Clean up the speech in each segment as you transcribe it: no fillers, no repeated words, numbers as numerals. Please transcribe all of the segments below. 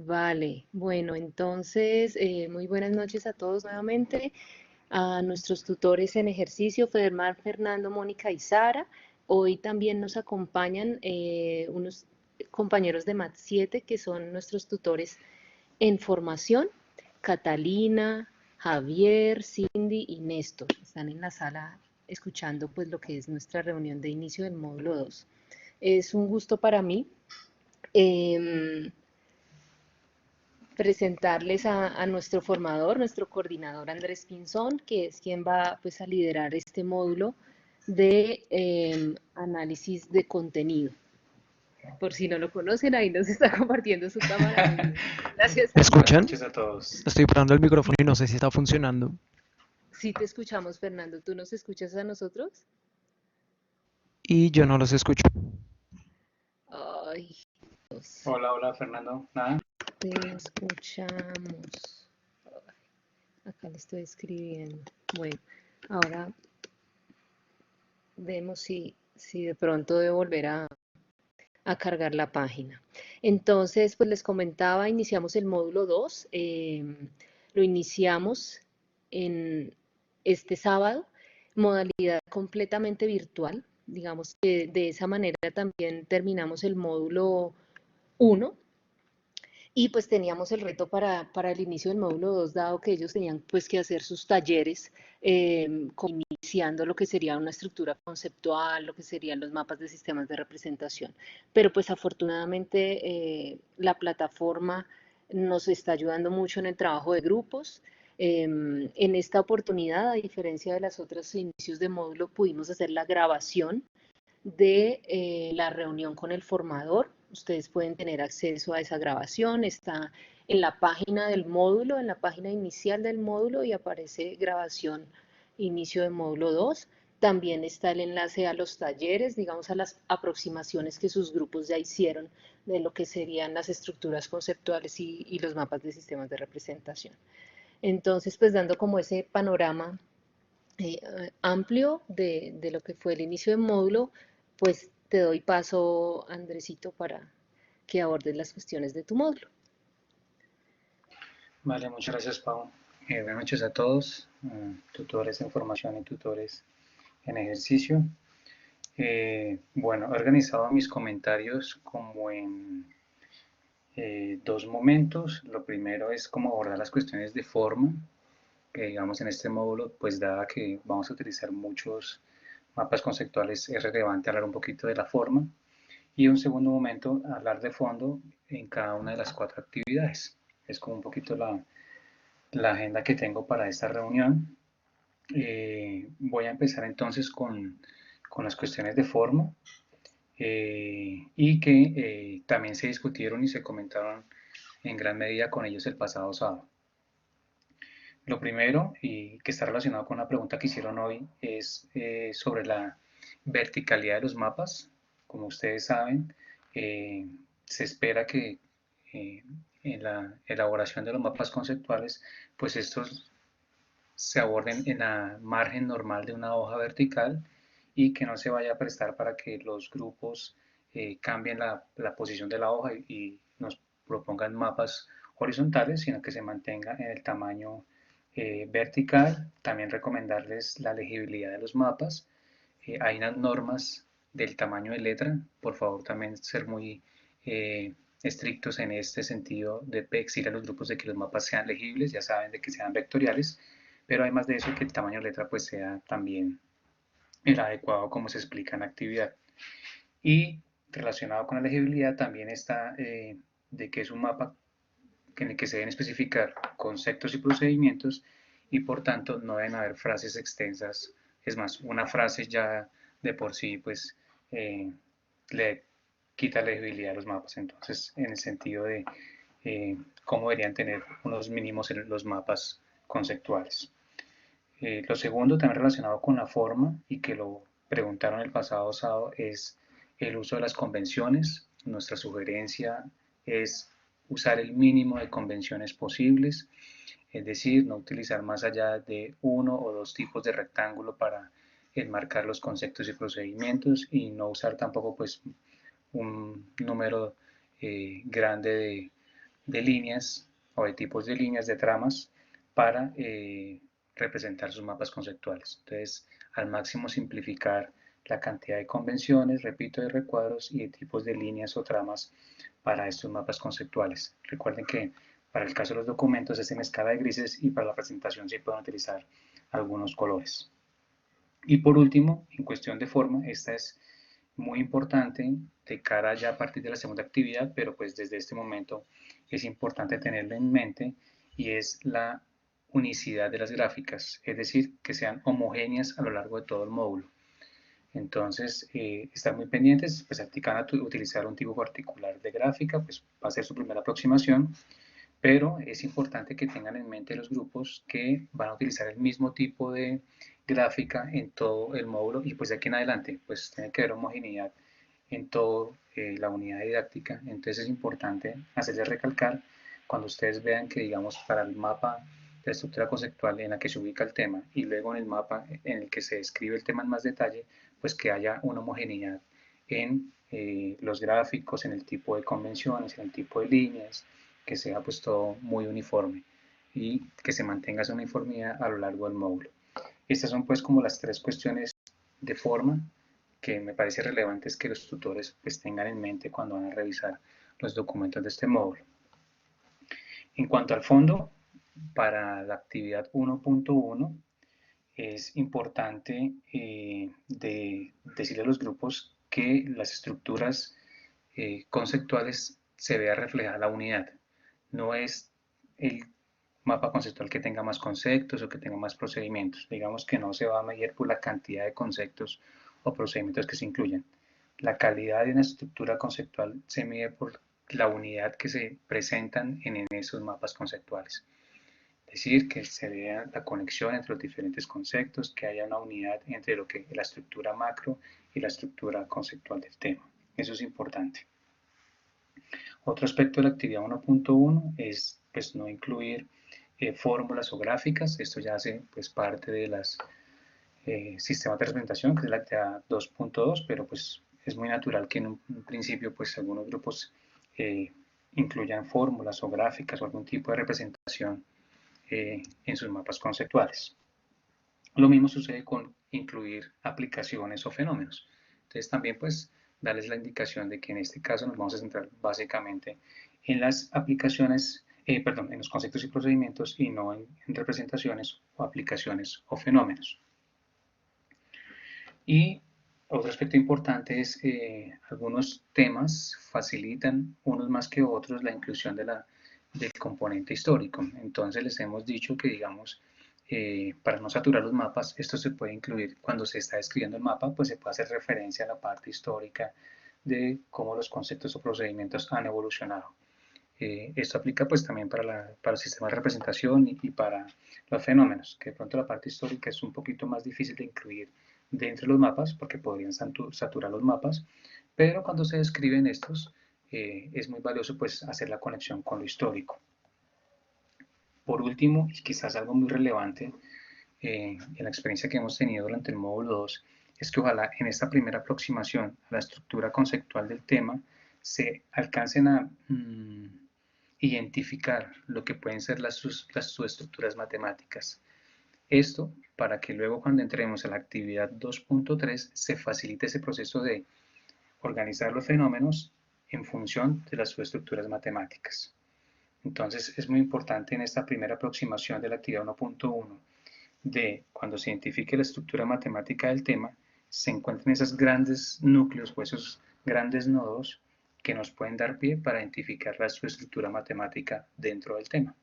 Vale, bueno, entonces, muy buenas noches a todos nuevamente, a nuestros tutores en ejercicio, Federmar, Fernando, Mónica y Sara. Hoy también nos acompañan unos compañeros de Mat 7 que son nuestros tutores en formación, Catalina, Javier, Cindy y Néstor. Están en la sala escuchando pues lo que es nuestra reunión de inicio del módulo 2. Es un gusto para mí. em, Presentarles a nuestro formador, nuestro coordinador Andrés Pinzón, que es quien va pues, a liderar este módulo de análisis de contenido. Por si no lo conocen, ahí nos está compartiendo su cámara. Muy bien. Gracias, ¿Me Buenas Andrés. escuchan? noches a todos. Estoy probando el micrófono y no sé si está funcionando. Sí te escuchamos, Fernando. ¿Tú nos escuchas a nosotros? Y yo no los escucho. Ay, Dios, Hola, hola Fernando. Nada. te escuchamos. Acá le estoy escribiendo. Bueno, ahora vemos si de pronto debo volver a cargar la página. Entonces, pues les comentaba, iniciamos el módulo 2. Lo iniciamos en este sábado, modalidad completamente virtual. Digamos que de esa manera también terminamos el módulo 1 y pues teníamos el reto para el inicio del módulo 2 dado que ellos tenían pues que hacer sus talleres, iniciando lo que sería una estructura conceptual, lo que serían los mapas de sistemas de representación. Pero pues afortunadamente la plataforma nos está ayudando mucho en el trabajo de grupos. En esta oportunidad, a diferencia de los otros inicios de módulo, pudimos hacer la grabación de la reunión con el formador. Ustedes pueden tener acceso a esa grabación, está en la página del módulo, en la página inicial del módulo y aparece grabación inicio de módulo 2. También está el enlace a los talleres, digamos a las aproximaciones que sus grupos ya hicieron de lo que serían las estructuras conceptuales y los mapas de sistemas de representación. Entonces, pues dando como ese panorama amplio de lo que fue el inicio del módulo, pues te doy paso, Andresito, para que abordes las cuestiones de tu módulo. Vale, muchas gracias, Pau. Buenas noches a todos, tutores en formación y tutores en ejercicio. Bueno, he organizado mis comentarios como en dos momentos. Lo primero es cómo abordar las cuestiones de forma, que digamos en este módulo, pues dada que vamos a utilizar muchos mapas conceptuales, es relevante hablar un poquito de la forma. Y un segundo momento, hablar de fondo en cada una de las cuatro actividades. Es como un poquito la agenda que tengo para esta reunión. Voy a empezar entonces con las cuestiones de forma y que también se discutieron y se comentaron en gran medida con ellos el pasado sábado. Lo primero, y que está relacionado con la pregunta que hicieron hoy, es sobre la verticalidad de los mapas. Como ustedes saben, se espera que en la elaboración de los mapas conceptuales, pues estos se aborden en la margen normal de una hoja vertical y que no se vaya a prestar para que los grupos cambien la posición de la hoja y nos propongan mapas horizontales, sino que se mantenga en el tamaño vertical. También recomendarles la legibilidad de los mapas. Hay unas normas del tamaño de letra, por favor también ser muy estrictos en este sentido de exigir a los grupos de que los mapas sean legibles, ya saben, de que sean vectoriales, pero además de eso que el tamaño de letra pues sea también el adecuado como se explica en la actividad. Y relacionado con la legibilidad también está de que es un mapa en el que se deben especificar conceptos y procedimientos y por tanto no deben haber frases extensas. Es más, una frase ya de por sí pues le quita legibilidad a los mapas. Entonces, en el sentido de cómo deberían tener unos mínimos en los mapas conceptuales. Lo segundo, también relacionado con la forma y que lo preguntaron el pasado sábado, es el uso de las convenciones. Nuestra sugerencia es usar el mínimo de convenciones posibles, es decir, no utilizar más allá de uno o dos tipos de rectángulo para enmarcar los conceptos y procedimientos y no usar tampoco pues un número grande de líneas o de tipos de líneas de tramas para representar sus mapas conceptuales. Entonces, al máximo simplificar la cantidad de convenciones, repito, de recuadros y de tipos de líneas o tramas para estos mapas conceptuales. Recuerden que para el caso de los documentos es en escala de grises y para la presentación sí pueden utilizar algunos colores. Y por último, en cuestión de forma, esta es muy importante de cara ya a partir de la segunda actividad, pero pues desde este momento es importante tenerlo en mente, y es la unicidad de las gráficas, es decir, que sean homogéneas a lo largo de todo el módulo. Entonces, están muy pendientes, pues si van a utilizar un tipo particular de gráfica, pues va a ser su primera aproximación, pero es importante que tengan en mente los grupos que van a utilizar el mismo tipo de gráfica en todo el módulo, y pues de aquí en adelante pues tiene que haber homogeneidad en toda la unidad didáctica. Entonces es importante hacerles recalcar cuando ustedes vean que, digamos, para el mapa de la estructura conceptual en la que se ubica el tema y luego en el mapa en el que se describe el tema en más detalle, pues que haya una homogeneidad en los gráficos, en el tipo de convenciones, en el tipo de líneas, que sea pues todo muy uniforme y que se mantenga esa uniformidad a lo largo del módulo. Estas son pues como las tres cuestiones de forma que me parece relevantes que los tutores pues tengan en mente cuando van a revisar los documentos de este módulo. En cuanto al fondo, para la actividad 1.1 es importante decirle a los grupos que las estructuras conceptuales se vea reflejada la unidad. No es el mapa conceptual que tenga más conceptos o que tenga más procedimientos. Digamos que no se va a medir por la cantidad de conceptos o procedimientos que se incluyen. La calidad de una estructura conceptual se mide por la unidad que se presentan en esos mapas conceptuales. Es decir, que se vea la conexión entre los diferentes conceptos, que haya una unidad entre lo que la estructura macro y la estructura conceptual del tema. Eso es importante. Otro aspecto de la actividad 1.1 es pues, no incluir fórmulas o gráficas. Esto ya hace pues, parte de los sistemas de representación, que es la actividad 2.2, pero pues es muy natural que en un principio pues algunos grupos incluyan fórmulas o gráficas o algún tipo de representación en sus mapas conceptuales. Lo mismo sucede con incluir aplicaciones o fenómenos. Entonces también pues darles la indicación de que en este caso nos vamos a centrar básicamente en las aplicaciones, en los conceptos y procedimientos, y no en representaciones o aplicaciones o fenómenos. Y otro aspecto importante es algunos temas facilitan unos más que otros la inclusión del componente histórico. Entonces les hemos dicho que, digamos, para no saturar los mapas, esto se puede incluir cuando se está escribiendo el mapa, pues se puede hacer referencia a la parte histórica de cómo los conceptos o procedimientos han evolucionado. Esto aplica pues también para el sistema de representación y para los fenómenos, que de pronto la parte histórica es un poquito más difícil de incluir dentro de los mapas porque podrían saturar los mapas, pero cuando se describen estos es muy valioso pues hacer la conexión con lo histórico. Por último, y quizás algo muy relevante en la experiencia que hemos tenido durante el módulo 2, es que ojalá en esta primera aproximación a la estructura conceptual del tema se alcancen a identificar lo que pueden ser las subestructuras matemáticas. Esto para que luego cuando entremos a la actividad 2.3 se facilite ese proceso de organizar los fenómenos en función de las subestructuras matemáticas. Entonces es muy importante en esta primera aproximación de la actividad 1.1 de cuando se identifique la estructura matemática del tema, se encuentren esos grandes núcleos o esos grandes nodos que nos pueden dar pie para identificar la subestructura matemática dentro del tema.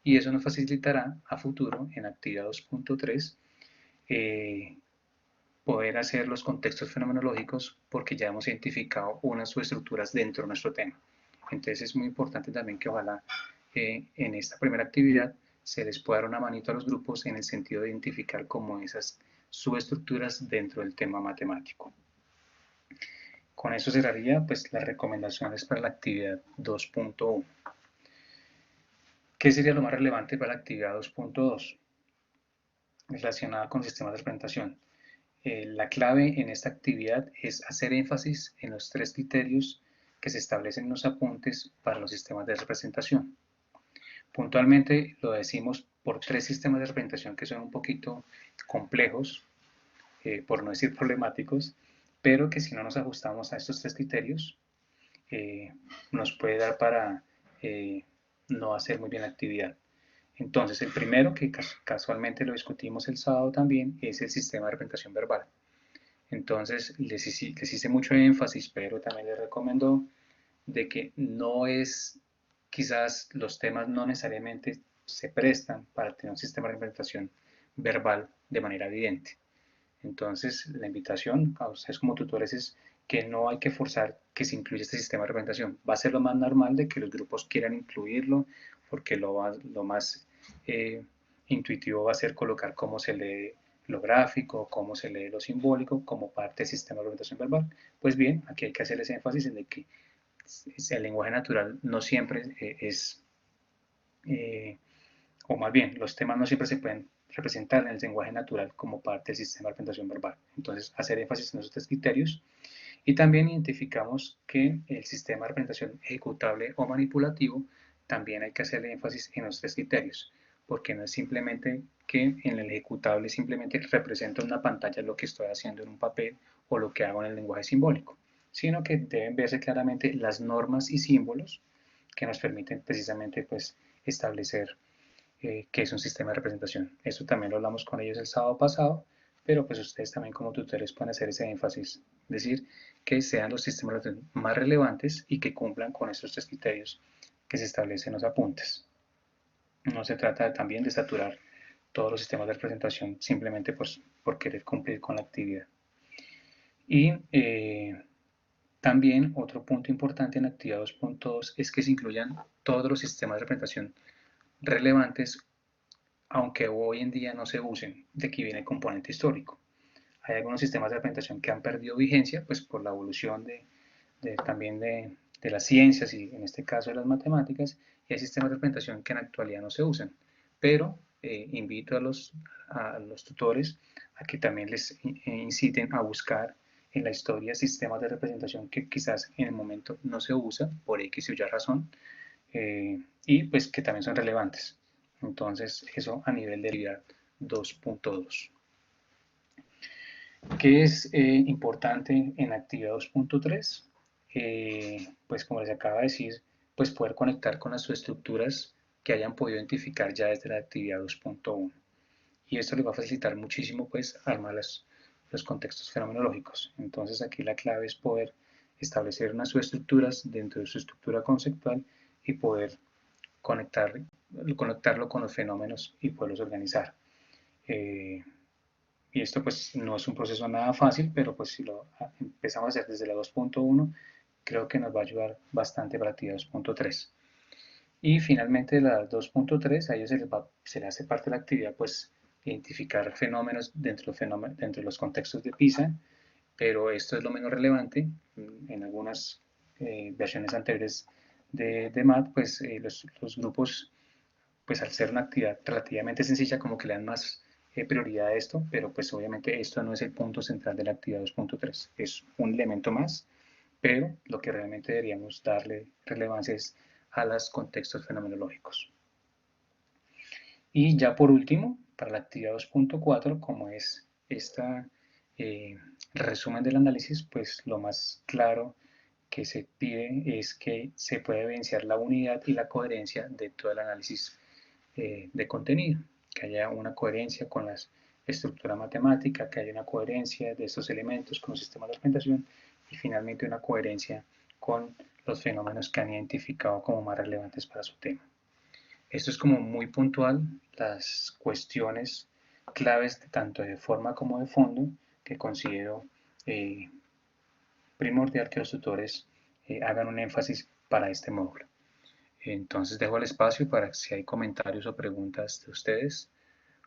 Y eso nos facilitará a futuro, en actividad 2.3, poder hacer los contextos fenomenológicos porque ya hemos identificado unas subestructuras dentro de nuestro tema. Entonces es muy importante también que ojalá en esta primera actividad se les pueda dar una manito a los grupos en el sentido de identificar como esas subestructuras dentro del tema matemático. Con eso cerraría pues las recomendaciones para la actividad 2.1. ¿Qué sería lo más relevante para la actividad 2.2? Relacionada con sistemas de representación. La clave en esta actividad es hacer énfasis en los tres criterios que se establecen en los apuntes para los sistemas de representación. Puntualmente lo decimos por 3 sistemas de representación que son un poquito complejos, por no decir problemáticos, pero que si no nos ajustamos a estos 3 criterios, nos puede dar para no hacer muy bien la actividad. Entonces, el primero, que casualmente lo discutimos el sábado también, es el sistema de representación verbal. Entonces, les hice mucho énfasis, pero también les recomiendo de que no es, quizás los temas no necesariamente se prestan para tener un sistema de representación verbal de manera evidente. Entonces, la invitación a ustedes como tutores es que no hay que forzar que se incluya este sistema de representación. Va a ser lo más normal de que los grupos quieran incluirlo, porque lo más intuitivo va a ser colocar cómo se lee lo gráfico, cómo se lee lo simbólico, como parte del sistema de representación verbal. Pues bien, aquí hay que hacerles énfasis en de que el lenguaje natural no siempre es, o más bien, los temas no siempre se pueden representar en el lenguaje natural como parte del sistema de representación verbal. Entonces, hacer énfasis en esos 3 criterios. Y también identificamos que el sistema de representación ejecutable o manipulativo también hay que hacerle énfasis en los 3 criterios, porque no es simplemente que en el ejecutable simplemente represento en una pantalla lo que estoy haciendo en un papel o lo que hago en el lenguaje simbólico, sino que deben verse claramente las normas y símbolos que nos permiten precisamente pues, establecer que es un sistema de representación. Esto también lo hablamos con ellos el sábado pasado, pero pues ustedes también como tutores pueden hacer ese énfasis, es decir, que sean los sistemas más relevantes y que cumplan con estos 3 criterios que se establecen en los apuntes. No se trata también de saturar todos los sistemas de representación simplemente pues, por querer cumplir con la actividad. Y también otro punto importante en actividad 2.2 es que se incluyan todos los sistemas de representación relevantes, aunque hoy en día no se usen. De aquí viene el componente histórico. Hay algunos sistemas de representación que han perdido vigencia pues por la evolución también de las ciencias y en este caso de las matemáticas, y hay sistemas de representación que en la actualidad no se usan. Pero invito a los tutores a que también les inciten a buscar en la historia sistemas de representación que quizás en el momento no se usan por X o Y razón, y pues que también son relevantes. Entonces, eso a nivel de actividad 2.2. ¿Qué es importante en actividad 2.3? Pues como les acabo de decir, pues poder conectar con las subestructuras que hayan podido identificar ya desde la actividad 2.1. Y esto les va a facilitar muchísimo pues armar los contextos fenomenológicos. Entonces aquí la clave es poder establecer unas subestructuras dentro de su estructura conceptual y poder conectarlo con los fenómenos y poderlos organizar. Y esto pues no es un proceso nada fácil, pero pues si lo empezamos a hacer desde la 2.1, creo que nos va a ayudar bastante para la actividad 2.3. Y finalmente la 2.3, a ellos se les hace parte de la actividad pues identificar fenómenos dentro de los contextos de PISA, pero esto es lo menos relevante. En algunas versiones anteriores de MAT, pues los grupos, pues al ser una actividad relativamente sencilla, como que le dan más prioridad a esto, pero pues obviamente esto no es el punto central de la actividad 2.3, es un elemento más, pero lo que realmente deberíamos darle relevancia es a los contextos fenomenológicos. Y ya por último, para la actividad 2.4, como es esta resumen del análisis, pues lo más claro que se pide es que se pueda evidenciar la unidad y la coherencia de todo el análisis de contenido, que haya una coherencia con la estructura matemática, que haya una coherencia de estos elementos con los sistemas de representación y finalmente una coherencia con los fenómenos que han identificado como más relevantes para su tema. Esto es como muy puntual, las cuestiones claves tanto de forma como de fondo que considero primordial que los tutores hagan un énfasis para este módulo. Entonces dejo el espacio para si hay comentarios o preguntas de ustedes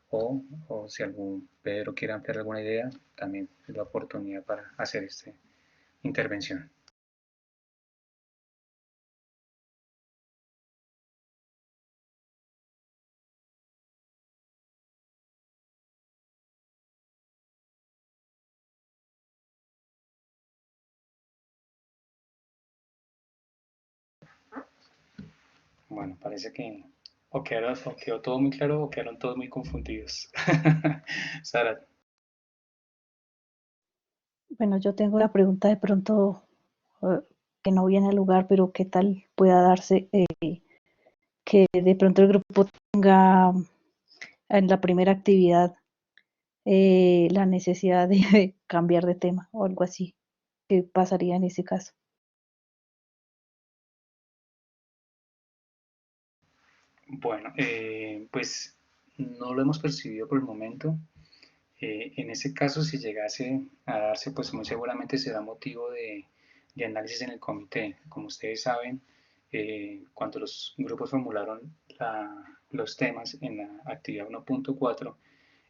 o si algún Pedro quiere ampliar alguna idea, también es la oportunidad para hacer esta intervención. Bueno, parece que o quedó todo muy claro o quedaron todos muy confundidos. Sara, Bueno, yo tengo la pregunta de pronto eh, que no viene al lugar, pero ¿qué tal pueda darse que de pronto el grupo tenga en la primera actividad la necesidad de cambiar de tema o algo así? ¿Qué pasaría en ese caso? bueno, pues no lo hemos percibido por el momento. En ese caso, si llegase a darse, pues muy seguramente será motivo de análisis en el comité. Como ustedes saben, cuando los grupos formularon los temas en la actividad 1.4,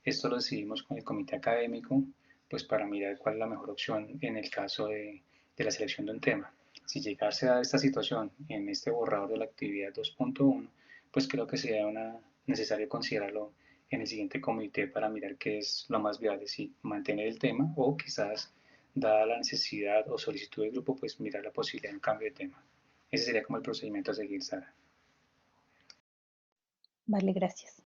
esto lo decidimos con el comité académico, pues para mirar cuál es la mejor opción en el caso de la selección de un tema. Si llegase a dar esta situación en este borrador de la actividad 2.1, pues creo que sería necesario considerarlo en el siguiente comité para mirar qué es lo más viable, si mantener el tema o quizás, dada la necesidad o solicitud del grupo, pues mirar la posibilidad de un cambio de tema. Ese sería como el procedimiento a seguir, Sara. Vale, gracias.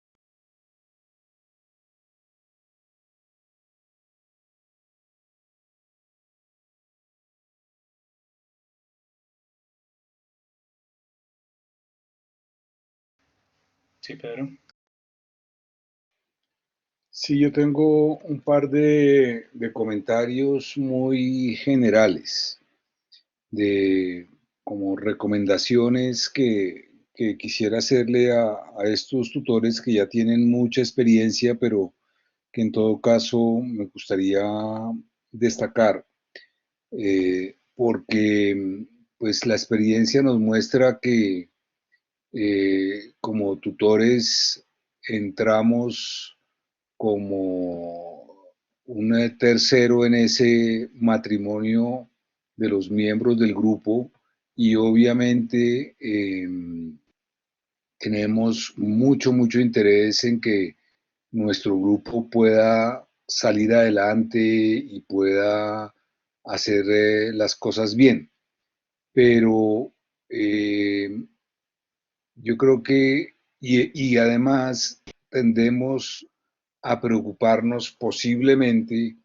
Sí, Pedro. Sí, yo tengo un par de comentarios muy generales, de como recomendaciones que quisiera hacerle a estos tutores que ya tienen mucha experiencia, pero que en todo caso me gustaría destacar, porque pues la experiencia nos muestra que como tutores entramos como un tercero en ese matrimonio de los miembros del grupo y obviamente tenemos mucho interés en que nuestro grupo pueda salir adelante y pueda hacer las cosas bien. Pero yo creo que, y además tendemos a preocuparnos posiblemente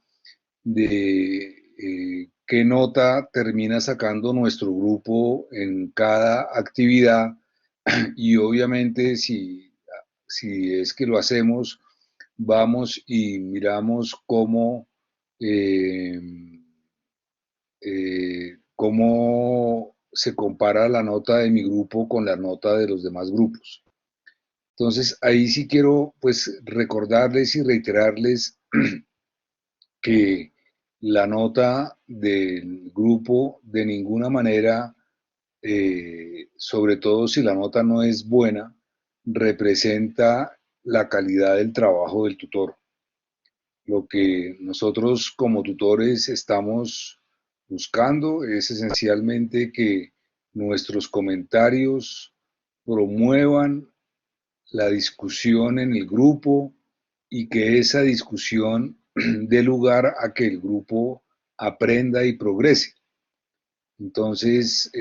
de qué nota termina sacando nuestro grupo en cada actividad y obviamente si es que lo hacemos, vamos y miramos eh, cómo se compara la nota de mi grupo con la nota de los demás grupos. Entonces, ahí sí quiero pues recordarles y reiterarles que la nota del grupo de ninguna manera, sobre todo si la nota no es buena, representa la calidad del trabajo del tutor. Lo que nosotros como tutores estamos buscando es esencialmente que nuestros comentarios promuevan la discusión en el grupo y que esa discusión dé lugar a que el grupo aprenda y progrese. Entonces,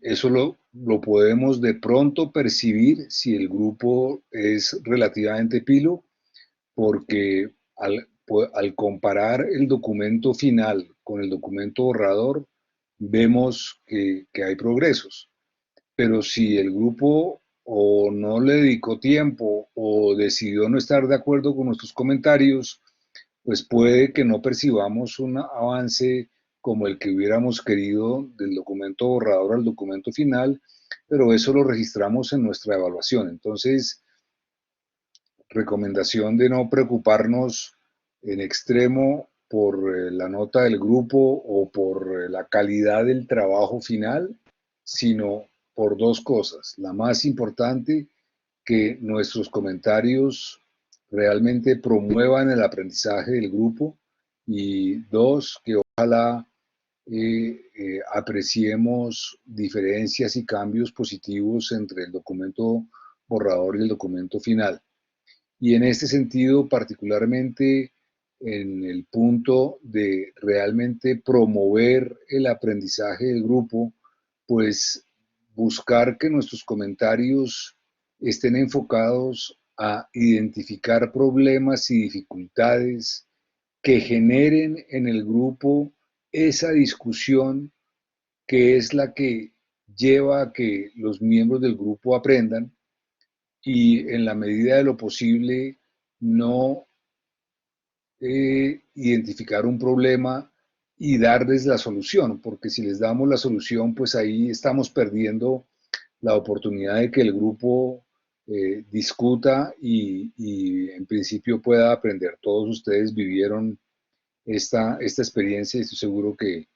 eso lo podemos de pronto percibir si el grupo es relativamente pilo, porque al comparar el documento final con el documento borrador, vemos que hay progresos. Pero si el grupo o no le dedicó tiempo o decidió no estar de acuerdo con nuestros comentarios, pues puede que no percibamos un avance como el que hubiéramos querido del documento borrador al documento final, pero eso lo registramos en nuestra evaluación. Entonces, recomendación de no preocuparnos en extremo por la nota del grupo o por la calidad del trabajo final, sino por dos cosas. La más importante, que nuestros comentarios realmente promuevan el aprendizaje del grupo y dos, que ojalá apreciemos diferencias y cambios positivos entre el documento borrador y el documento final. Y en este sentido, particularmente en el punto de realmente promover el aprendizaje del grupo, pues buscar que nuestros comentarios estén enfocados a identificar problemas y dificultades que generen en el grupo esa discusión que es la que lleva a que los miembros del grupo aprendan y en la medida de lo posible no identificar un problema y darles la solución, porque si les damos la solución, pues ahí estamos perdiendo la oportunidad de que el grupo discuta y en principio pueda aprender. Todos ustedes vivieron esta experiencia y estoy seguro que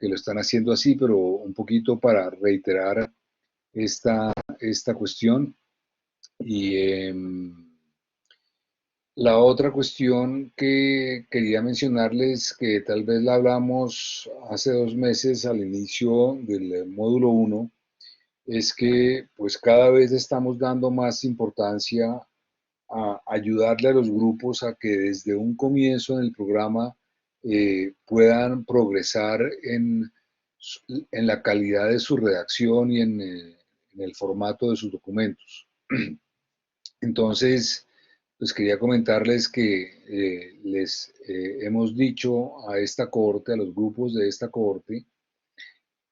lo están haciendo así, pero un poquito para reiterar esta cuestión. Y la otra cuestión que quería mencionarles, que tal vez la hablamos hace 2 meses al inicio del módulo 1, es que pues cada vez estamos dando más importancia a ayudarle a los grupos a que desde un comienzo en el programa puedan progresar en la calidad de su redacción y en el formato de sus documentos. Entonces, pues quería comentarles que les hemos dicho a esta cohorte, a los grupos de esta cohorte,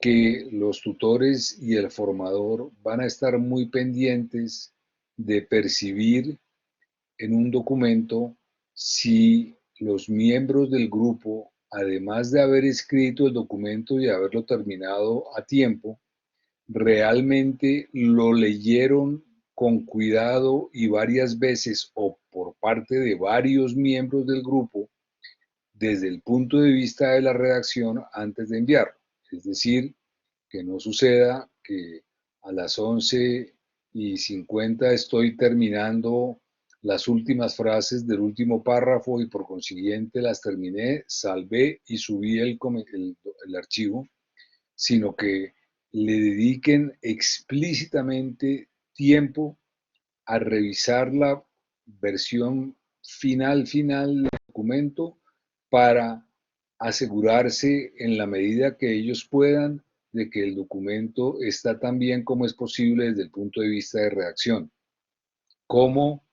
que los tutores y el formador van a estar muy pendientes de percibir en un documento si los miembros del grupo, además de haber escrito el documento y haberlo terminado a tiempo, realmente lo leyeron con cuidado y varias veces o por parte de varios miembros del grupo desde el punto de vista de la redacción antes de enviarlo. Es decir, que no suceda que a las 11:50 estoy terminando las últimas frases del último párrafo y por consiguiente las terminé, salvé y subí el archivo, sino que le dediquen explícitamente tiempo a revisar la versión final del documento para asegurarse en la medida que ellos puedan de que el documento está tan bien como es posible desde el punto de vista de redacción. ¿Cómo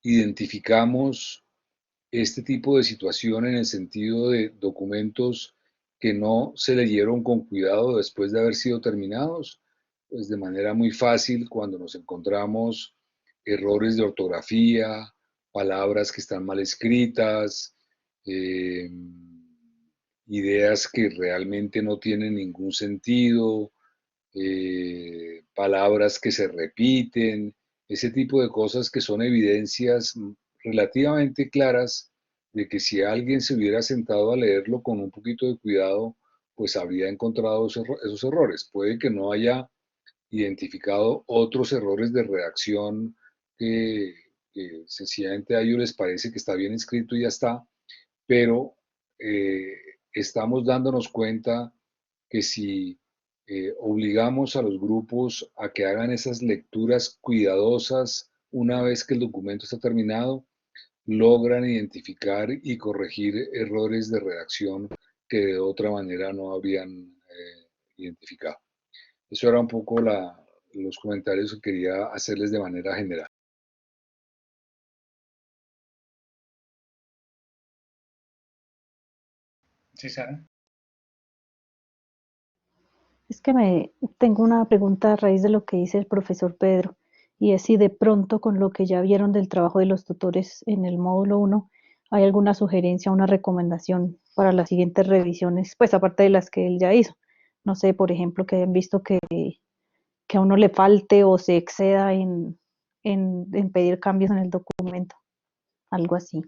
identificamos este tipo de situación en el sentido de documentos que no se leyeron con cuidado después de haber sido terminados? Pues de manera muy fácil cuando nos encontramos errores de ortografía, palabras que están mal escritas, eh, ideas que realmente no tienen ningún sentido, palabras que se repiten, ese tipo de cosas que son evidencias relativamente claras de que si alguien se hubiera sentado a leerlo con un poquito de cuidado, pues habría encontrado esos errores. Puede que no haya identificado otros errores de redacción que sencillamente a ellos les parece que está bien escrito y ya está, pero eh, estamos dándonos cuenta que si obligamos a los grupos a que hagan esas lecturas cuidadosas una vez que el documento está terminado, logran identificar y corregir errores de redacción que de otra manera no habrían identificado. Eso era un poco los comentarios que quería hacerles de manera general. Sí, Sara. Es que tengo una pregunta a raíz de lo que dice el profesor Pedro, y es si de pronto con lo que ya vieron del trabajo de los tutores en el módulo 1, hay alguna sugerencia, una recomendación para las siguientes revisiones, pues aparte de las que él ya hizo. No sé, por ejemplo, que han visto que a uno le falte o se exceda en pedir cambios en el documento, algo así.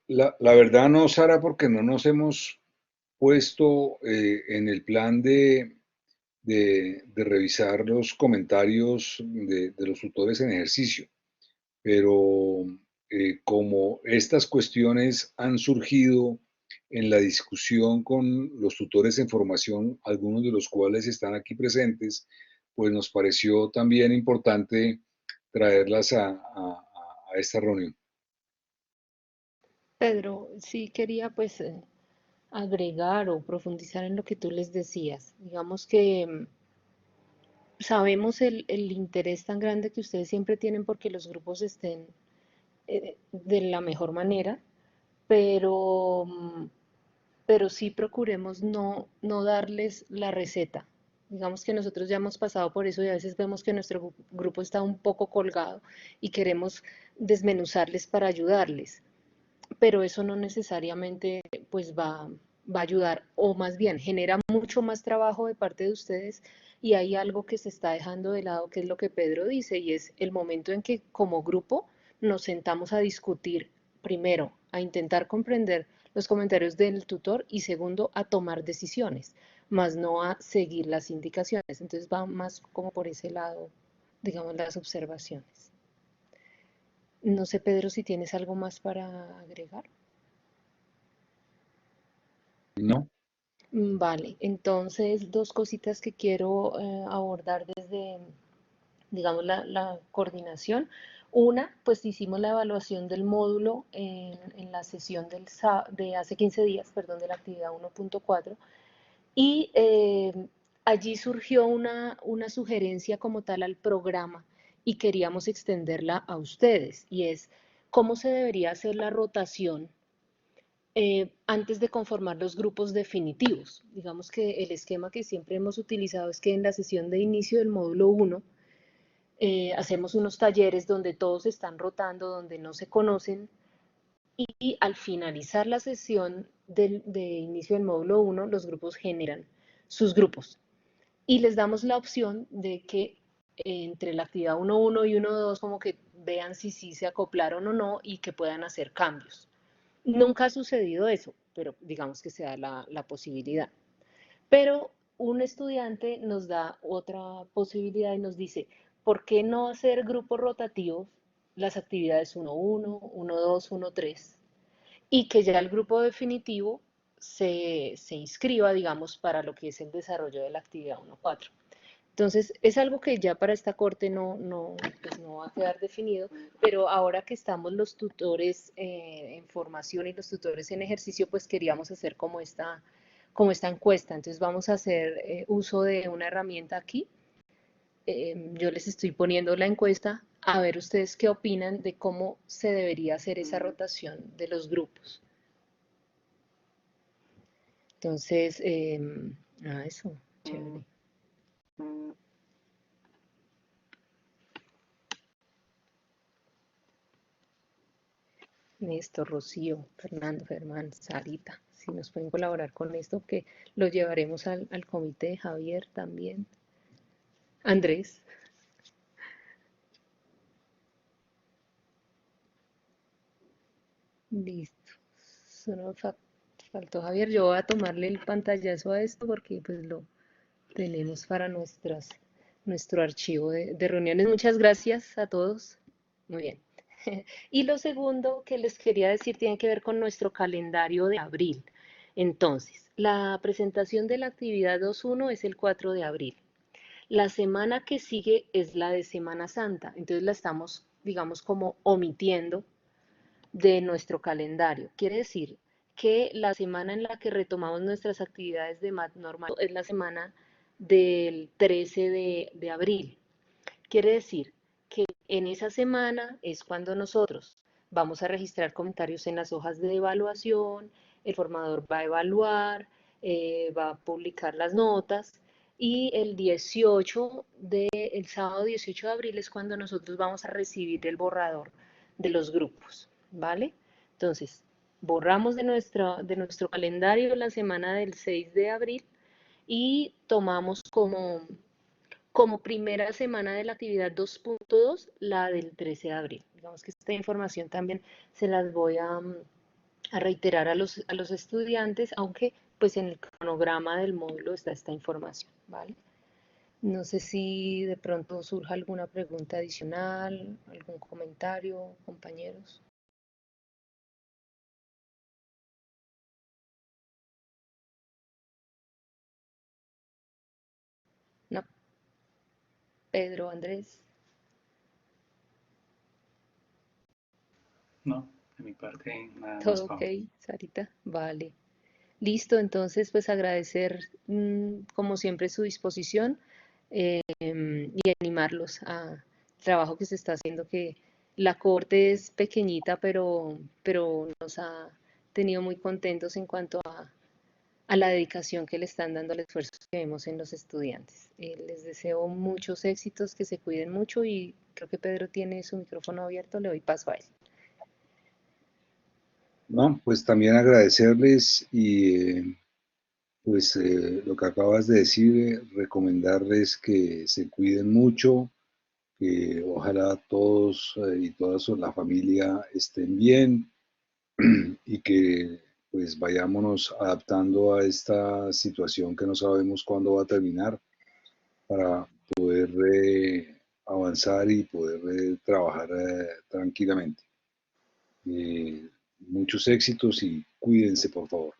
La verdad no, Sara, porque no nos hemos puesto en el plan de revisar los comentarios de los tutores en ejercicio, pero como estas cuestiones han surgido en la discusión con los tutores en formación, algunos de los cuales están aquí presentes, pues nos pareció también importante traerlas a esta reunión. Pedro, sí quería pues agregar o profundizar en lo que tú les decías. Digamos que sabemos el interés tan grande que ustedes siempre tienen porque los grupos estén de la mejor manera, pero, pero sí procuremos no darles la receta. Digamos que nosotros ya hemos pasado por eso y a veces vemos que nuestro grupo está un poco colgado y queremos desmenuzarles para ayudarles, pero eso no necesariamente pues va a ayudar, o más bien genera mucho más trabajo de parte de ustedes y hay algo que se está dejando de lado, que es lo que Pedro dice, y es el momento en que como grupo nos sentamos a discutir, primero, a intentar comprender los comentarios del tutor y segundo, a tomar decisiones, más no a seguir las indicaciones. Entonces va más como por ese lado, digamos, las observaciones. No sé, Pedro, si tienes algo más para agregar. ¿No? Vale, entonces dos cositas que quiero abordar desde, digamos, la coordinación. Una, pues hicimos la evaluación del módulo en la sesión de hace 15 días, perdón, de la actividad 1.4 y allí surgió una sugerencia como tal al programa y queríamos extenderla a ustedes y es cómo se debería hacer la rotación antes de conformar los grupos definitivos. Digamos que el esquema que siempre hemos utilizado es que en la sesión de inicio del módulo 1 hacemos unos talleres donde todos están rotando, donde no se conocen y al finalizar la sesión de inicio del módulo 1 los grupos generan sus grupos y les damos la opción de que entre la actividad 1.1 y 1.2 como que vean si sí se acoplaron o no y que puedan hacer cambios. Nunca ha sucedido eso, pero digamos que se da la posibilidad. Pero un estudiante nos da otra posibilidad y nos dice, ¿por qué no hacer grupos rotativos las actividades 1.1, 1.2, 1.3? Y que ya el grupo definitivo se inscriba, digamos, para lo que es el desarrollo de la actividad 1.4. Entonces, es algo que ya para esta corte pues no va a quedar definido, pero ahora que estamos los tutores en formación y los tutores en ejercicio, pues queríamos hacer como esta encuesta. Entonces, vamos a hacer uso de una herramienta aquí. Yo les estoy poniendo la encuesta a ver ustedes qué opinan de cómo se debería hacer esa rotación de los grupos. Entonces, eso, chévere. Néstor, Rocío, Fernando, Germán, Sarita, si nos pueden colaborar con esto, que lo llevaremos al comité de Javier también. Andrés, listo. Solo faltó Javier. Yo voy a tomarle el pantallazo a esto porque pues lo tenemos para nuestro archivo de reuniones. Muchas gracias a todos. Muy bien. Y lo segundo que les quería decir tiene que ver con nuestro calendario de abril. Entonces, la presentación de la actividad 2.1 es el 4 de abril. La semana que sigue es la de Semana Santa, entonces la estamos, digamos, como omitiendo de nuestro calendario. Quiere decir que la semana en la que retomamos nuestras actividades de MAT normal es la semana del 13 de abril. Quiere decir que en esa semana es cuando nosotros vamos a registrar comentarios en las hojas de evaluación, el formador va a evaluar, va a publicar las notas y el 18 el sábado 18 de abril es cuando nosotros vamos a recibir el borrador de los grupos, ¿vale? Entonces, borramos de nuestro calendario la semana del 6 de abril y tomamos como primera semana de la actividad 2.2, la del 13 de abril. Digamos que esta información también se las voy a reiterar a los estudiantes, aunque pues en el cronograma del módulo está esta información, ¿vale? No sé si de pronto surja alguna pregunta adicional, algún comentario, compañeros. No, Pedro, Andrés, No, de mi parte nada más, todo ok, Pau. Sarita, vale. Listo, entonces pues agradecer como siempre su disposición y animarlos al trabajo que se está haciendo, que la corte es pequeñita, pero nos ha tenido muy contentos en cuanto a la dedicación que le están dando al esfuerzo que vemos en los estudiantes. Les deseo muchos éxitos, que se cuiden mucho y creo que Pedro tiene su micrófono abierto, le doy paso a él. No, pues también agradecerles y pues lo que acabas de decir, recomendarles que se cuiden mucho, que ojalá todos y toda la familia estén bien y que pues vayámonos adaptando a esta situación que no sabemos cuándo va a terminar para poder avanzar y poder trabajar tranquilamente. Muchos éxitos y cuídense, por favor.